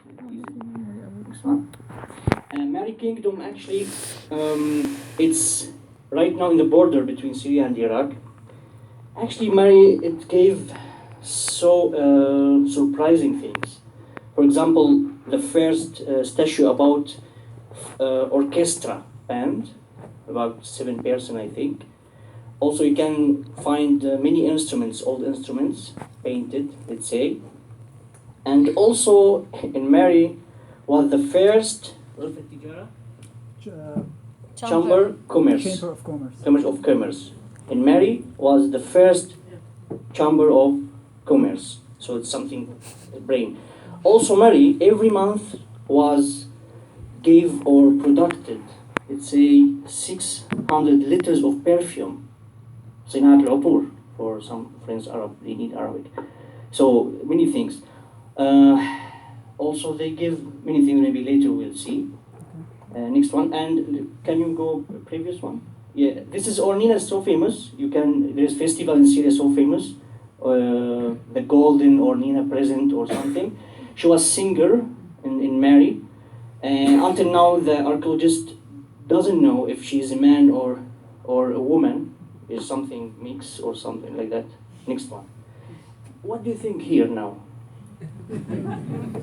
This one. Mary Kingdom actually, it's right now in the border between Syria and Iraq. Actually, Mary, it gave so surprising things. For example, the first statue about orchestra band, about 7 person, I think. Also, you can find many instruments, old instruments, painted, let's say. And also, in Mary, was the first chamber commerce. Chamber of Commerce. Chamber of Commerce. In Mary was the first chamber of commerce. So it's something brain. Also, Mary every month was gave or produced, let's say, 600 liters of perfume. Sinat al-Utur, for some friends Arab, they need Arabic. So many things. Also, they give many things. Maybe later we'll see. Next one, and can you go previous one? Yeah, this is Ornina, so famous. You can. There's festival in Syria so famous. The golden Ornina present or something. She was singer in Mary, and until now the archaeologist doesn't know if she's a man or a woman. Is something mix or something like that. Next one. What do you think here now?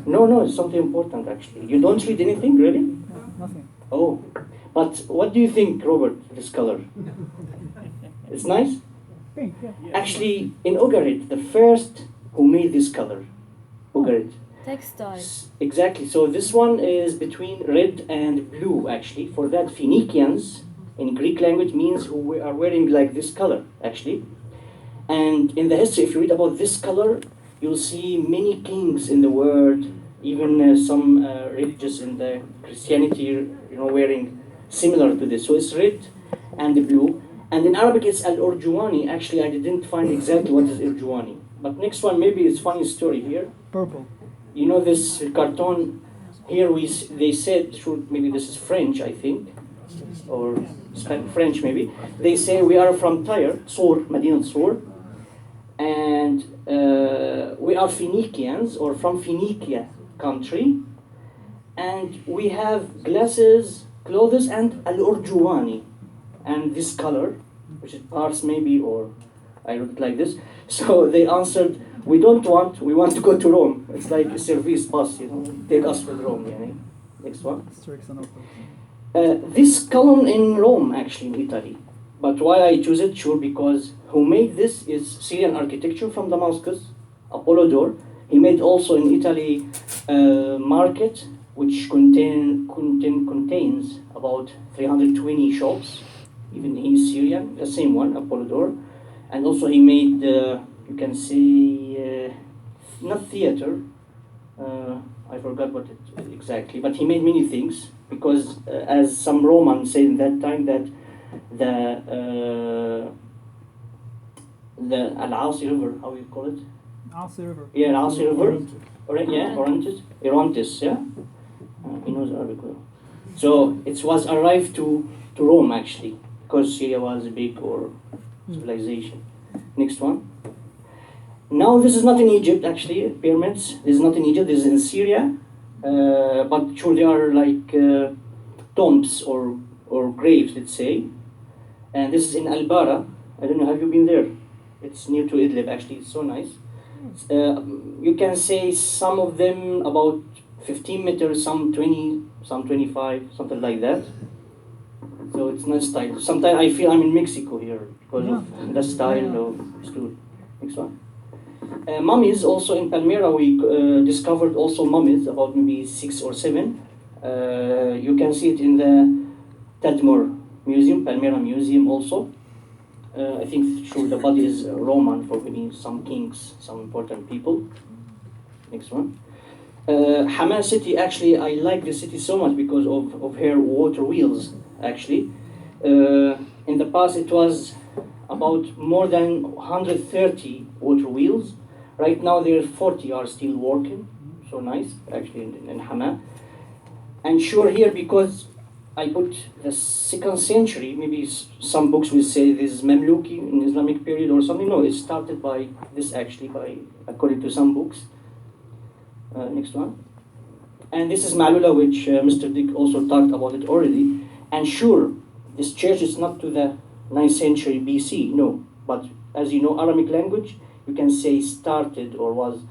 No, it's something important actually. You don't read anything, really? No, nothing. Oh, but what do you think, Robert, this color? It's nice? Pink, yeah. Actually, in Ugarit, the first who made this color, Ugarit. Textile. Exactly, so this one is between red and blue actually. For that, Phoenicians in Greek language means who are wearing like this color actually. And in the history, if you read about this color, you'll see many kings in the world, even some religious in the Christianity, wearing similar to this. So it's red and the blue. And in Arabic, it's al-urjuwani. Actually, I didn't find exactly what is urjuwani. But next one, maybe it's funny story here. Purple. You know this cartoon, here they said, maybe this is French, I think, or French maybe. They say we are from Tyre, Sur, Medina Sur, and we are Phoenicians or from Phoenicia country, and we have glasses, clothes, and al-urjuwani, and this color, which is Pars maybe, or I wrote it like this. So they answered, we want to go to Rome. It's like a service bus, take us to Rome. Next one. This column in Rome, actually in Italy. But why I choose it? Sure, because who made this is Syrian architecture from Damascus, Apollodor. He made also in Italy market, which contains about 320 shops. Even he is Syrian, the same one, Apollodor. And also he made, you can say, not theater, I forgot what it exactly, but he made many things, because as some Romans said in that time, that the Al-Asi River, how you call it? Asi River. Yeah, Al-Asi River. Orontes, yeah? He knows Arabic well. So it was arrived to Rome, actually, because Syria was a big civilization. Next one. Now this is not in Egypt, actually, pyramids. This is not in Egypt, this is in Syria. But sure, they are like tombs or graves, let's say. And this is in Al-Bara. I don't know, have you been there? It's near to Idlib, actually, it's so nice. You can say some of them about 15 meters, some 20, some 25, something like that. So it's nice style. Sometimes I feel I'm in Mexico here because of the style of stool. Next one. Mummies, also in Palmyra, we discovered also mummies, about maybe 6 or 7. You can see it in the Tadmor Museum, Palmyra Museum also. I think sure the body is Roman for maybe some kings, some important people. Next one. Hama city, actually, I like the city so much because of her water wheels, actually. In the past, it was about more than 130 water wheels. Right now, there are 40 are still working. So nice, actually, in Hama. And sure here, because I put the 2nd century, maybe some books will say this is Mamluki in Islamic period or something. No, it started by this, actually, according to some books. Next one. And this is Malula, which Mr. Dick also talked about it already. And sure, this church is not to the 9th century BC, no. But as you know, Aramaic language, you can say started or was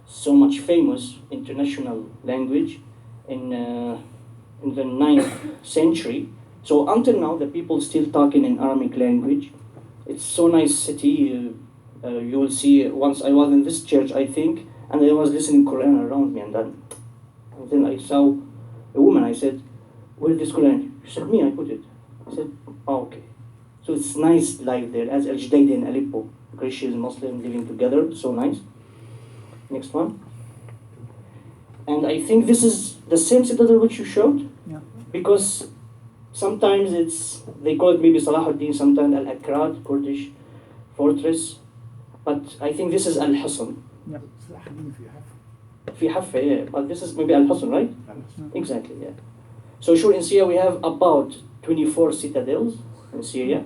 so much famous international language in the 9th century. So until now, the people still talking in Aramaic language. It's so nice city. You will see, once I was in this church, I think, and I was listening Quran around me, and then I saw a woman. I said, "Where is this Quran?" She said, "Me, I put it." I said, "Oh, okay." So it's nice life there, as Al Judayda in Aleppo, Christians, Muslims living together, so nice. Next one. And I think this is the same citadel which you showed, Yeah. because sometimes they call it maybe Salahuddin, sometimes Al-Akrad, Kurdish fortress, but I think this is Al-Hasan. Yeah. في حفة, yeah, but this is maybe Al-Hasan, right? Exactly, yeah. So sure, in Syria we have about 24 citadels in Syria.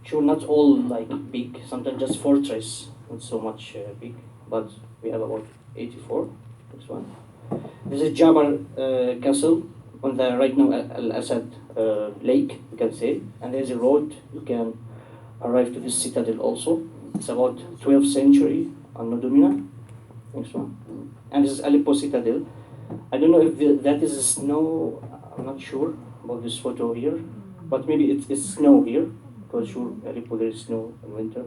Sure, not all like big, sometimes just fortress, not so much big, but we have about 84. This one. This is Jabar Castle on the right now Al-Assad lake, you can say, and there's a road you can arrive to this citadel also. It's about 12th century Anno Domini. Next one. And this is Aleppo citadel. I don't know if that is snow. I'm not sure about this photo here, but maybe it's snow here, because sure Aleppo there is snow in winter.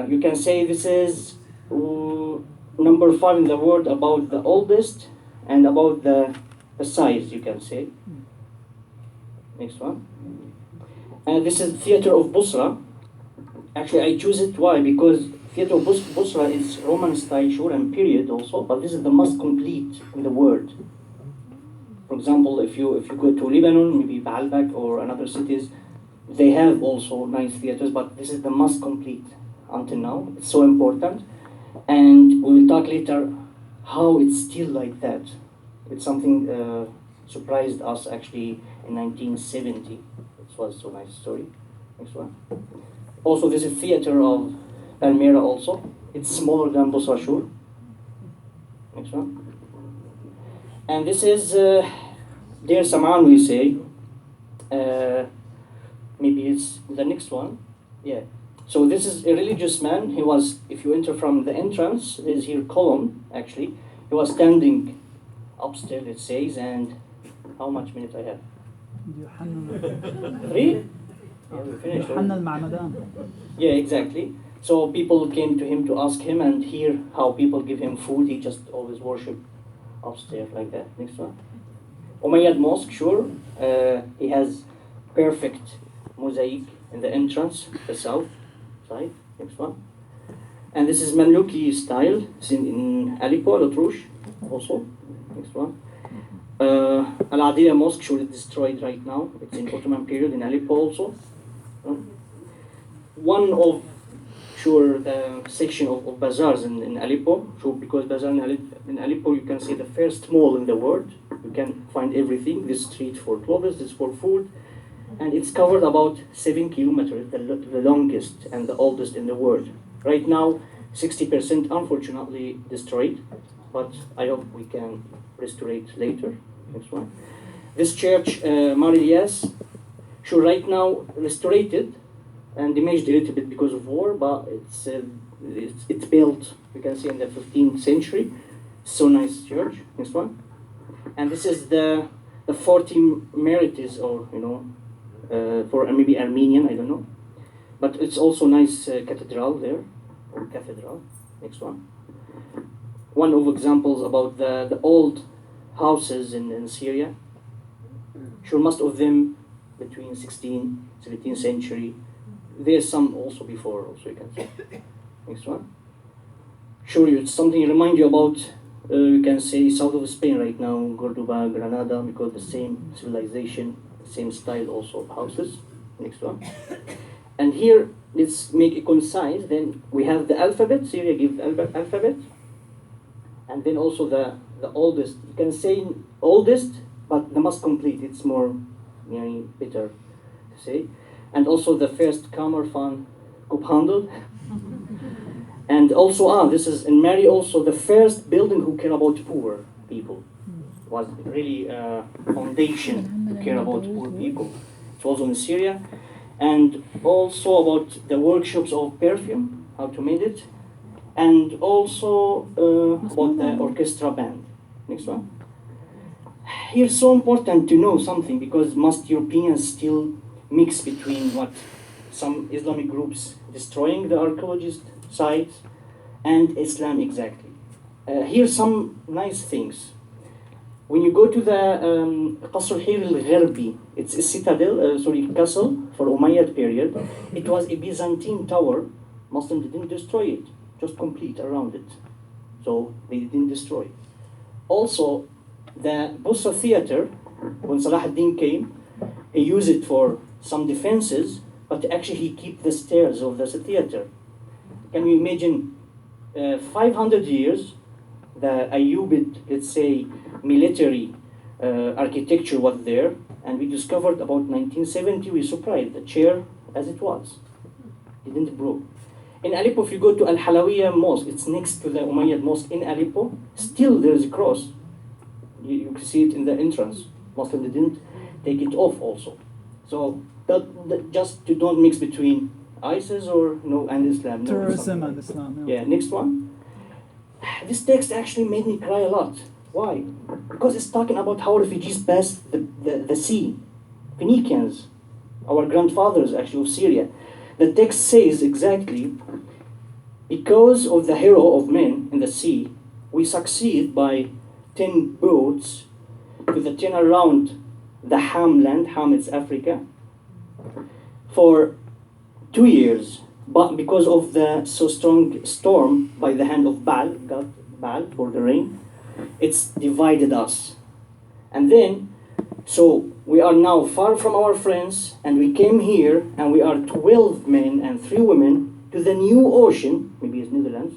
You can say this is number 5 in the world about the oldest and about the size, you can say. Next one. And this is Theater of Busra. Actually, I choose it, why? Because Theater of Busra is Roman style, sure, and period also, but this is the most complete in the world. For example, if you go to Lebanon, maybe Baalbek or another cities, they have also nice theaters, but this is the most complete until now. It's so important. And we will talk later how it's still like that. It's something surprised us actually in 1970. It was so nice story. Next one. Also, this is theater of Palmyra also. It's smaller than Busra, sure. Next one. And this is Deir Sam'an, we say. Maybe it's the next one. Yeah. So this is a religious man. He was, if you enter from the entrance, there's here column, actually. He was standing upstairs, it says, and how much minutes I have? 3? Yeah, we finished. Yeah, exactly. So people came to him to ask him and hear how people give him food. He just always worship upstairs like that. Next one. Umayyad Mosque, sure. He has perfect mosaic in the entrance, the south side. Next one. And this is Mamluki style. It's in Aleppo, Al-Atrush, also. Next one. Al-Adiyah Mosque, sure, it's destroyed right now. It's in Ottoman period in Aleppo also. One of, sure, the section of bazaars in Aleppo, sure, because bazaar in Aleppo, you can see the first mall in the world. You can find everything. This street for clothes, this for food. And it's covered about 7 kilometers, the longest and the oldest in the world. Right now, 60% unfortunately destroyed, but I hope we can restore it later. Next one. This church, Mar Ilyas, sure, right now restored and damaged a little bit because of war, but it's built, you can see, in the 15th century. So nice church. Next one. And this is the 40 Merites, or for maybe Armenian, I don't know. But it's also nice cathedral there, or cathedral. Next one. One of examples about the old houses in Syria. Sure, most of them between 16th, 17th century. There's some also before, also you can say. Next one. Sure, it's something remind you about, you can say, south of Spain right now, Cordoba, Granada, because the same civilization, same style also of houses. Next one. And here, let's make it concise. Then we have the alphabet. Syria gives the alphabet. And then also the oldest. You can say oldest, but the most complete. It's more better to say. And also the first Kamer van Koophandel. And also, this is in Mary also the first building who care about poor people. Was really a foundation to care about poor people. It was in Syria. And also about the workshops of perfume, how to make it. And also about the orchestra band. Next one. Here it's so important to know something because most Europeans still mix between what some Islamic groups destroying the archaeologist sites and Islam exactly. Here's some nice things. When you go to the Qasr Hir al-Gharbi, it's a citadel, castle for Umayyad period. It was a Byzantine tower. Muslims didn't destroy it, just complete around it. So they didn't destroy it. Also, the Busra theater, when Salah ad-Din came, he used it for some defenses, but actually he kept the stairs of the theater. Can you imagine 500 years, the Ayyubid, let's say, military architecture was there, and we discovered about 1970, we surprised the chair as it was. It didn't broke. In Aleppo, if you go to Al-Halawiyah Mosque, it's next to the Umayyad Mosque in Aleppo, still there is a cross. You can see it in the entrance. Muslims didn't take it off also. So just to don't mix between ISIS and Islam. Terrorism and Islam. Yeah, next one. This text actually made me cry a lot. Why? Because it's talking about how refugees passed the sea. Phoenicians, our grandfathers actually of Syria. The text says exactly, because of the hero of men in the sea, we succeed by 10 boats to the 10 around the Ham land, Ham it's Africa, for 2 years. But because of the so strong storm by the hand of Baal, God Baal for the rain, it's divided us. And then, so we are now far from our friends, and we came here, and we are 12 men and 3 women to the new ocean, maybe it's Netherlands,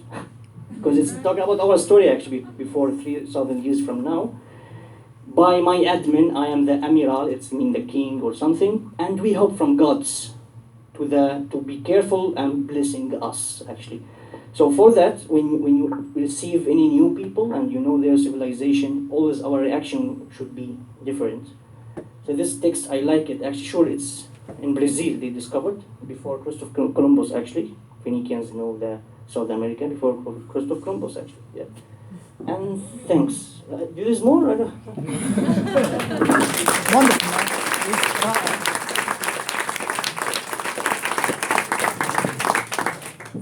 because it's talking about our story actually before 3,000 years from now. By my admin, I am the amiral, it's mean the king or something, and we hope from gods to be careful and blessing us actually. So for that, when you receive any new people and you know their civilization, always our reaction should be different. So this text, I like it. Actually, sure, it's in Brazil they discovered before Christopher Columbus actually. Phoenicians know the South America before Christopher Columbus actually. Yeah. And thanks. There is more. Wonderful.